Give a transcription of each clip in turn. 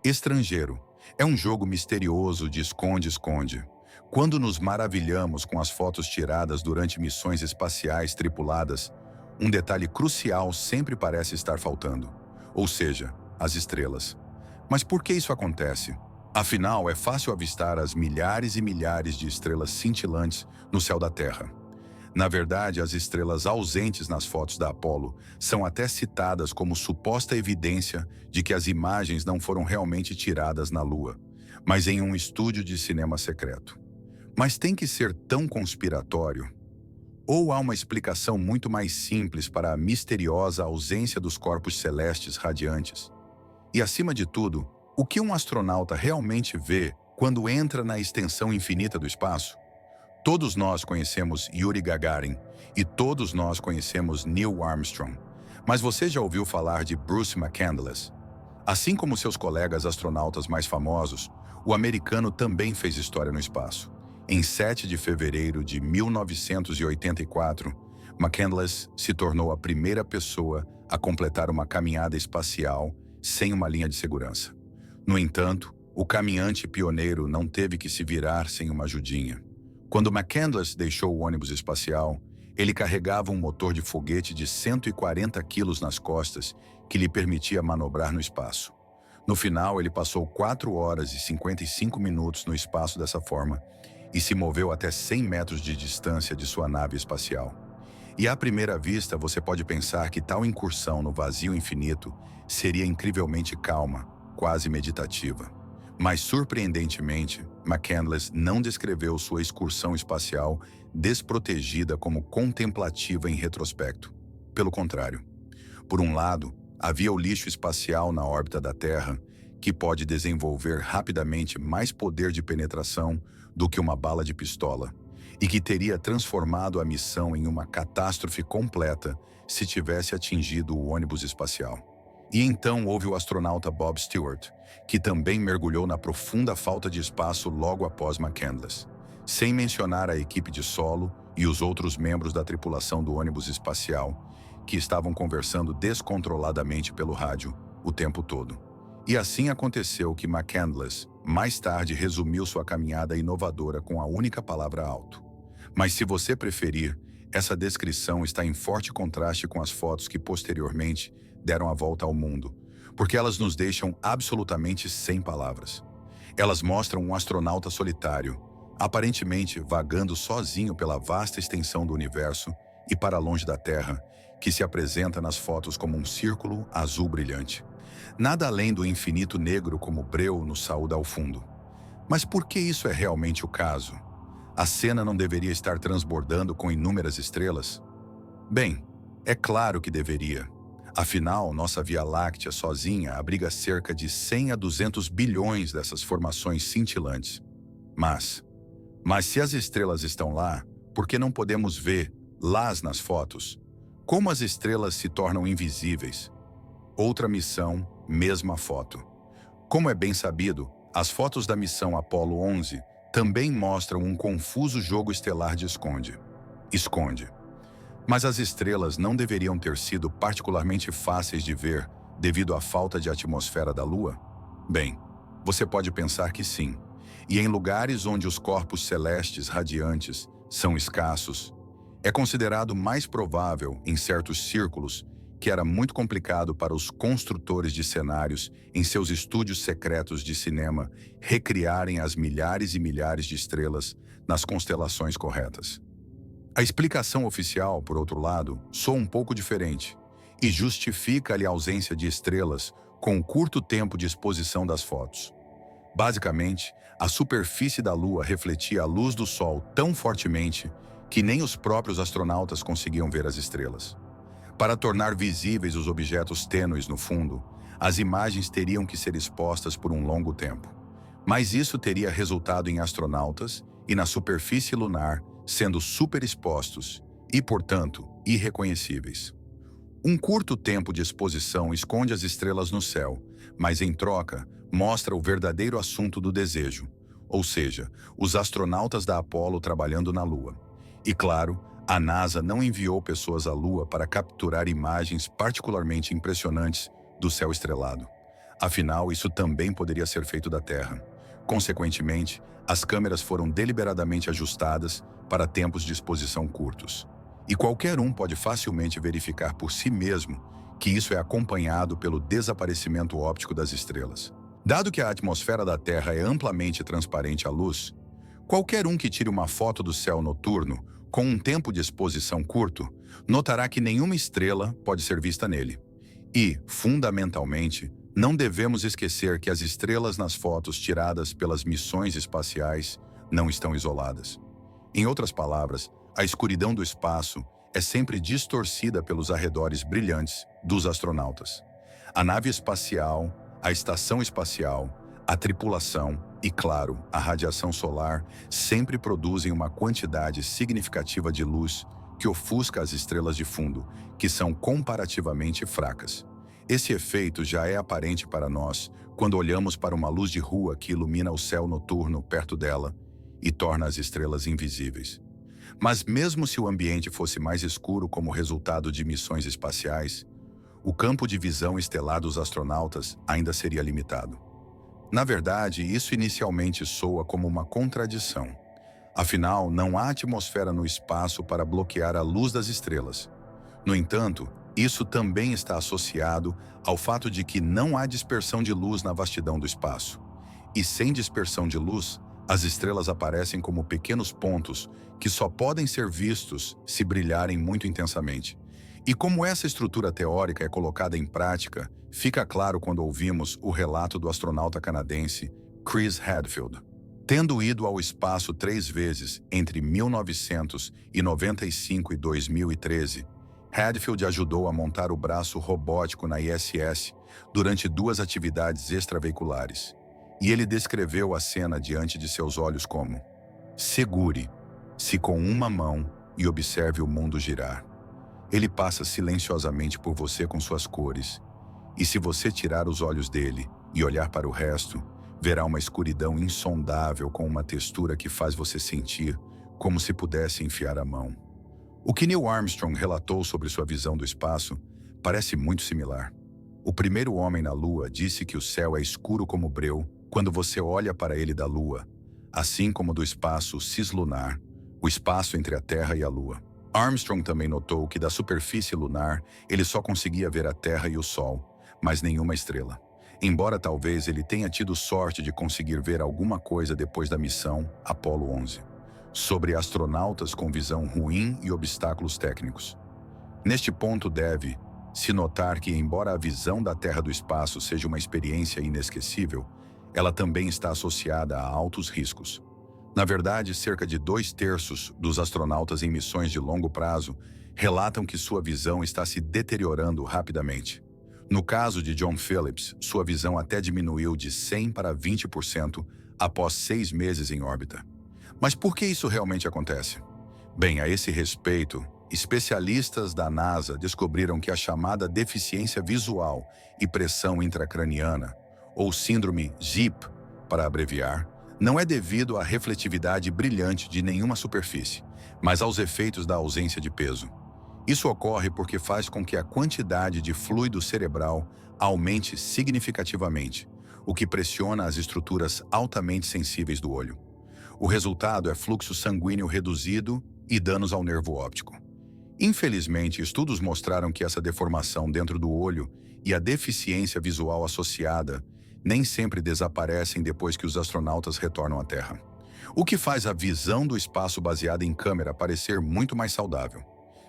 Estrangeiro. É um jogo misterioso de esconde-esconde. Quando nos maravilhamos com as fotos tiradas durante missões espaciais tripuladas, um detalhe crucial sempre parece estar faltando, ou seja, as estrelas. Mas por que isso acontece? Afinal, é fácil avistar as milhares e milhares de estrelas cintilantes no céu da Terra. Na verdade, as estrelas ausentes nas fotos da Apollo são até citadas como suposta evidência de que as imagens não foram realmente tiradas na Lua, mas em um estúdio de cinema secreto. Mas tem que ser tão conspiratório? Ou há uma explicação muito mais simples para a misteriosa ausência dos corpos celestes radiantes? E, acima de tudo, o que um astronauta realmente vê quando entra na extensão infinita do espaço? Todos nós conhecemos Yuri Gagarin e todos nós conhecemos Neil Armstrong. Mas você já ouviu falar de Bruce McCandless? Assim como seus colegas astronautas mais famosos, o americano também fez história no espaço. Em 7 de fevereiro de 1984, McCandless se tornou a primeira pessoa a completar uma caminhada espacial sem uma linha de segurança. No entanto, o caminhante pioneiro não teve que se virar sem uma ajudinha. Quando McCandless deixou o ônibus espacial, ele carregava um motor de foguete de 140 quilos nas costas que lhe permitia manobrar no espaço. No final, ele passou 4 horas e 55 minutos no espaço dessa forma e se moveu até 100 metros de distância de sua nave espacial. E à primeira vista, você pode pensar que tal incursão no vazio infinito seria incrivelmente calma, quase meditativa. Mas, surpreendentemente, McCandless não descreveu sua excursão espacial desprotegida como contemplativa em retrospecto. Pelo contrário. Por um lado, havia o lixo espacial na órbita da Terra, que pode desenvolver rapidamente mais poder de penetração do que uma bala de pistola, e que teria transformado a missão em uma catástrofe completa se tivesse atingido o ônibus espacial. E então houve o astronauta Bob Stewart, que também mergulhou na profunda falta de espaço logo após McCandless, sem mencionar a equipe de solo e os outros membros da tripulação do ônibus espacial, que estavam conversando descontroladamente pelo rádio o tempo todo. E assim aconteceu que McCandless, mais tarde, resumiu sua caminhada inovadora com a única palavra alto. Mas se você preferir, essa descrição está em forte contraste com as fotos que posteriormente deram a volta ao mundo, porque elas nos deixam absolutamente sem palavras. Elas mostram um astronauta solitário, aparentemente vagando sozinho pela vasta extensão do universo e para longe da Terra, que se apresenta nas fotos como um círculo azul brilhante. Nada além do infinito negro como breu nos saúda ao fundo. Mas por que isso é realmente o caso? A cena não deveria estar transbordando com inúmeras estrelas? Bem, é claro que deveria. Afinal, nossa Via Láctea sozinha abriga cerca de 100 a 200 bilhões dessas formações cintilantes. Mas se as estrelas estão lá, por que não podemos vê-las nas fotos? Como as estrelas se tornam invisíveis? Outra missão, mesma foto. Como é bem sabido, as fotos da missão Apollo 11 também mostram um confuso jogo estelar de esconde. Mas as estrelas não deveriam ter sido particularmente fáceis de ver devido à falta de atmosfera da Lua? Bem, você pode pensar que sim. E em lugares onde os corpos celestes radiantes são escassos, é considerado mais provável, em certos círculos, que era muito complicado para os construtores de cenários em seus estúdios secretos de cinema recriarem as milhares e milhares de estrelas nas constelações corretas. A explicação oficial, por outro lado, soa um pouco diferente e justifica-lhe a ausência de estrelas com o curto tempo de exposição das fotos. Basicamente, a superfície da Lua refletia a luz do Sol tão fortemente que nem os próprios astronautas conseguiam ver as estrelas. Para tornar visíveis os objetos tênues no fundo, as imagens teriam que ser expostas por um longo tempo. Mas isso teria resultado em astronautas e na superfície lunar sendo superexpostos e, portanto, irreconhecíveis. Um curto tempo de exposição esconde as estrelas no céu, mas em troca mostra o verdadeiro assunto do desejo, ou seja, os astronautas da Apollo trabalhando na Lua. E claro, a NASA não enviou pessoas à Lua para capturar imagens particularmente impressionantes do céu estrelado. Afinal, isso também poderia ser feito da Terra. Consequentemente, as câmeras foram deliberadamente ajustadas para tempos de exposição curtos. E qualquer um pode facilmente verificar por si mesmo que isso é acompanhado pelo desaparecimento óptico das estrelas. Dado que a atmosfera da Terra é amplamente transparente à luz, qualquer um que tire uma foto do céu noturno com um tempo de exposição curto notará que nenhuma estrela pode ser vista nele. E, fundamentalmente, não devemos esquecer que as estrelas nas fotos tiradas pelas missões espaciais não estão isoladas. Em outras palavras, a escuridão do espaço é sempre distorcida pelos arredores brilhantes dos astronautas. A nave espacial, a estação espacial, a tripulação e, claro, a radiação solar sempre produzem uma quantidade significativa de luz que ofusca as estrelas de fundo, que são comparativamente fracas. Esse efeito já é aparente para nós quando olhamos para uma luz de rua que ilumina o céu noturno perto dela e torna as estrelas invisíveis. Mas mesmo se o ambiente fosse mais escuro como resultado de missões espaciais, o campo de visão estelar dos astronautas ainda seria limitado. Na verdade, isso inicialmente soa como uma contradição. Afinal, não há atmosfera no espaço para bloquear a luz das estrelas. No entanto, isso também está associado ao fato de que não há dispersão de luz na vastidão do espaço. E sem dispersão de luz, as estrelas aparecem como pequenos pontos que só podem ser vistos se brilharem muito intensamente. E como essa estrutura teórica é colocada em prática, fica claro quando ouvimos o relato do astronauta canadense Chris Hadfield. Tendo ido ao espaço 3 vezes entre 1995 e 2013, Hadfield ajudou a montar o braço robótico na ISS durante 2 atividades extraveiculares. E ele descreveu a cena diante de seus olhos como: segure-se com uma mão e observe o mundo girar. Ele passa silenciosamente por você com suas cores, e se você tirar os olhos dele e olhar para o resto, verá uma escuridão insondável com uma textura que faz você sentir como se pudesse enfiar a mão. O que Neil Armstrong relatou sobre sua visão do espaço parece muito similar. O primeiro homem na Lua disse que o céu é escuro como breu quando você olha para ele da Lua, assim como do espaço cislunar, o espaço entre a Terra e a Lua. Armstrong também notou que da superfície lunar ele só conseguia ver a Terra e o Sol, mas nenhuma estrela. Embora talvez ele tenha tido sorte de conseguir ver alguma coisa depois da missão Apollo 11. Sobre astronautas com visão ruim e obstáculos técnicos. Neste ponto deve-se notar que, embora a visão da Terra do espaço seja uma experiência inesquecível, ela também está associada a altos riscos. Na verdade, cerca de 2/3 dos astronautas em missões de longo prazo relatam que sua visão está se deteriorando rapidamente. No caso de John Phillips, sua visão até diminuiu de 100 para 20% após 6 meses em órbita. Mas por que isso realmente acontece? Bem, a esse respeito, especialistas da NASA descobriram que a chamada deficiência visual e pressão intracraniana, ou síndrome ZIP, para abreviar, não é devido à refletividade brilhante de nenhuma superfície, mas aos efeitos da ausência de peso. Isso ocorre porque faz com que a quantidade de fluido cerebral aumente significativamente, o que pressiona as estruturas altamente sensíveis do olho. O resultado é fluxo sanguíneo reduzido e danos ao nervo óptico. Infelizmente, estudos mostraram que essa deformação dentro do olho e a deficiência visual associada nem sempre desaparecem depois que os astronautas retornam à Terra. O que faz a visão do espaço baseada em câmera parecer muito mais saudável.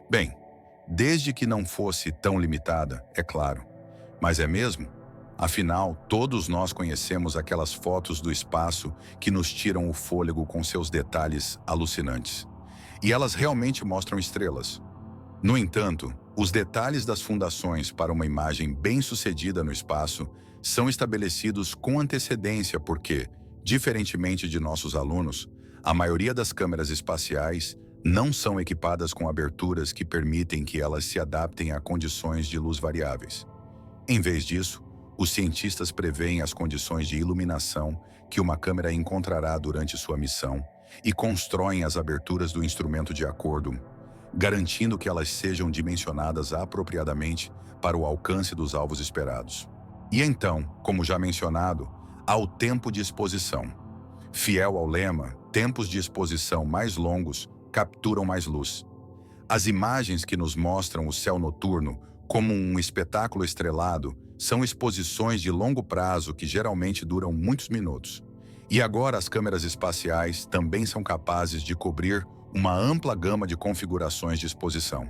Bem, desde que não fosse tão limitada, é claro. Mas é mesmo? Afinal, todos nós conhecemos aquelas fotos do espaço que nos tiram o fôlego com seus detalhes alucinantes. E elas realmente mostram estrelas. No entanto, os detalhes das fundações para uma imagem bem-sucedida no espaço são estabelecidos com antecedência porque, diferentemente de nossos alunos, a maioria das câmeras espaciais não são equipadas com aberturas que permitem que elas se adaptem a condições de luz variáveis. Em vez disso, os cientistas preveem as condições de iluminação que uma câmera encontrará durante sua missão e constroem as aberturas do instrumento de acordo, garantindo que elas sejam dimensionadas apropriadamente para o alcance dos alvos esperados. E então, como já mencionado, há o tempo de exposição. Fiel ao lema, tempos de exposição mais longos capturam mais luz. As imagens que nos mostram o céu noturno como um espetáculo estrelado são exposições de longo prazo que geralmente duram muitos minutos. E agora as câmeras espaciais também são capazes de cobrir uma ampla gama de configurações de exposição.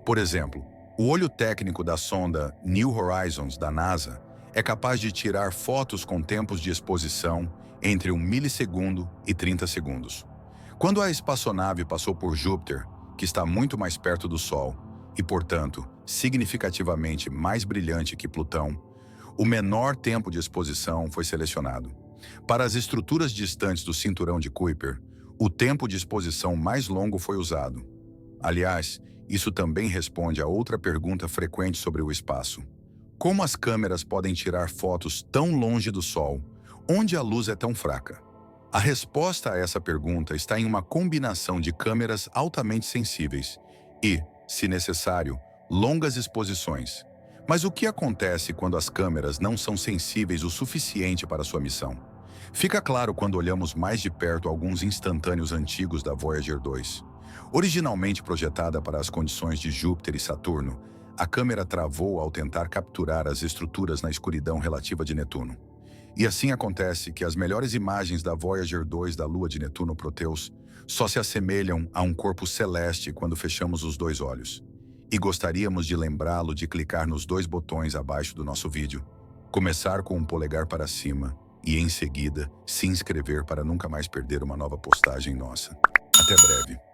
Por exemplo, o olho técnico da sonda New Horizons da NASA é capaz de tirar fotos com tempos de exposição entre 1 milissegundo e 30 segundos. Quando a espaçonave passou por Júpiter, que está muito mais perto do Sol e, portanto, significativamente mais brilhante que Plutão, o menor tempo de exposição foi selecionado. Para as estruturas distantes do cinturão de Kuiper, o tempo de exposição mais longo foi usado. Aliás, isso também responde a outra pergunta frequente sobre o espaço. Como as câmeras podem tirar fotos tão longe do Sol, onde a luz é tão fraca? A resposta a essa pergunta está em uma combinação de câmeras altamente sensíveis e, se necessário, longas exposições. Mas o que acontece quando as câmeras não são sensíveis o suficiente para sua missão? Fica claro quando olhamos mais de perto alguns instantâneos antigos da Voyager 2. Originalmente projetada para as condições de Júpiter e Saturno, a câmera travou ao tentar capturar as estruturas na escuridão relativa de Netuno. E assim acontece que as melhores imagens da Voyager 2 da Lua de Netuno Proteus só se assemelham a um corpo celeste quando fechamos os dois olhos. E gostaríamos de lembrá-lo de clicar nos dois botões abaixo do nosso vídeo, começar com um polegar para cima e, em seguida, se inscrever para nunca mais perder uma nova postagem nossa. Até breve.